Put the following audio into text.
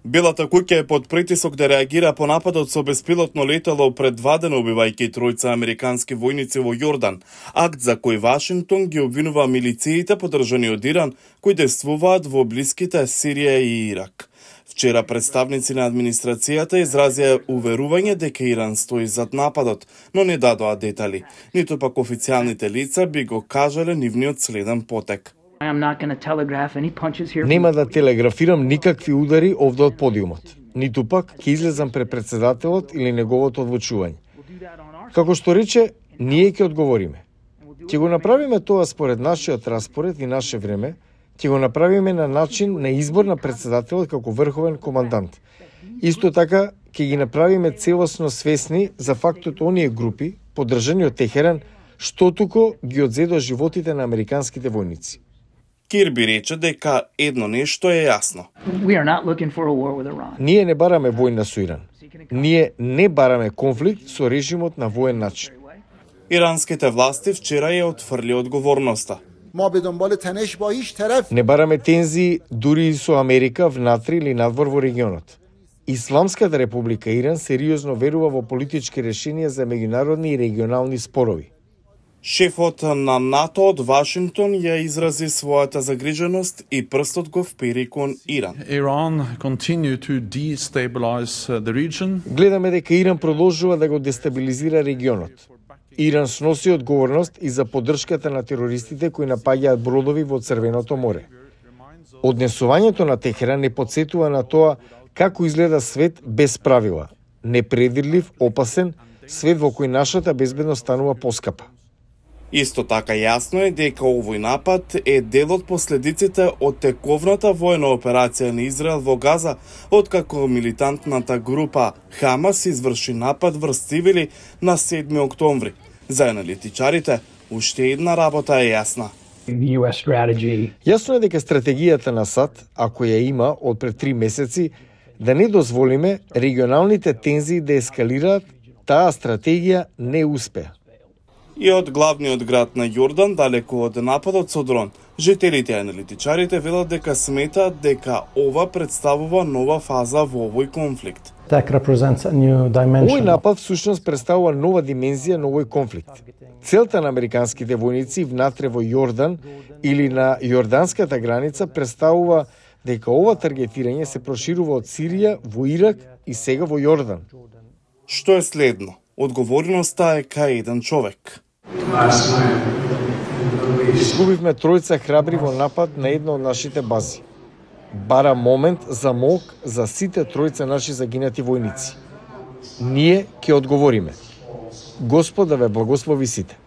Белата куќа е под притисок да реагира по нападот со беспилотно летало пред 2 дена убивајќи тројца американски војници во Јордан, акт за кој Вашингтон ги обвинува милициите поддржани од Иран, кои действуваат во блиските Сирија и Ирак. Вчера представници на администрацијата изразија уверување дека Иран стои зад нападот, но не дадоа детали, ниту пак официјалните лица би го кажале нивниот следен потек. Нема да телеграфирам никакви удари овде од подиумот, ниту пак ќе излезам пред председателот или неговото одлучување. Како што рече, ние ќе одговориме. Ќе го направиме тоа според нашиот распоред и наше време, ќе го направиме на начин на избор на председателот како врховен командант. Исто така, ќе ги направиме целосно свесни за фактот оние групи, поддржани од Техеран, што туку ги одзедоа животите на американските војници. Кирби рече дека едно нешто е јасно. Ние не бараме војна со Иран. Ние не бараме конфликт со режимот на воен начин. Иранските власти вчера ја отфрли одговорноста. Не бараме тензии дури и со Америка внатре или надвор во регионот. Исламската република Иран сериозно верува во политички решенија за меѓународни и регионални спорови. Шефот на НАТО од Вашингтон ја изрази својата загриженост и прстот го впери кон Иран. Гледаме дека Иран продолжува да го дестабилизира регионот. Иран сноси одговорност и за поддршката на терористите кои напаѓаат бродови во Црвеното море. Однесувањето на Техеран не потсетува на тоа како изгледа свет без правила, непредвидлив, опасен, свет во кој нашата безбедност станува поскапа. Исто така јасно е дека овој напад е дел од последиците од тековната војна операција на Израел во Газа, откако милитантната група Хамас изврши напад врз цивили на 7 октомври. За аналитичарите, уште една работа е јасна. Јасно е дека стратегијата на САД, ако ја има од пред 3 месеци, да не дозволиме регионалните тензии да ескалираат, таа стратегија не успеа. И од главниот град на Јордан, далеку од нападот со дрон, жителите и аналитичарите велат дека сметаат дека ова представува нова фаза во овој конфликт. Овој напад всушност представува нова димензија на овој конфликт. Целта на американските војници внатре во Јордан или на јорданската граница представува дека ова таргетирање се проширува од Сирија во Ирак и сега во Јордан. Што е следно? Одговорноста е кај еден човек. Изгубивме тројца храбри во напад на една од нашите бази. Бара момент за молк за сите тројца наши загинати војници. Ние ќе одговориме. Господ да ве благослови сите.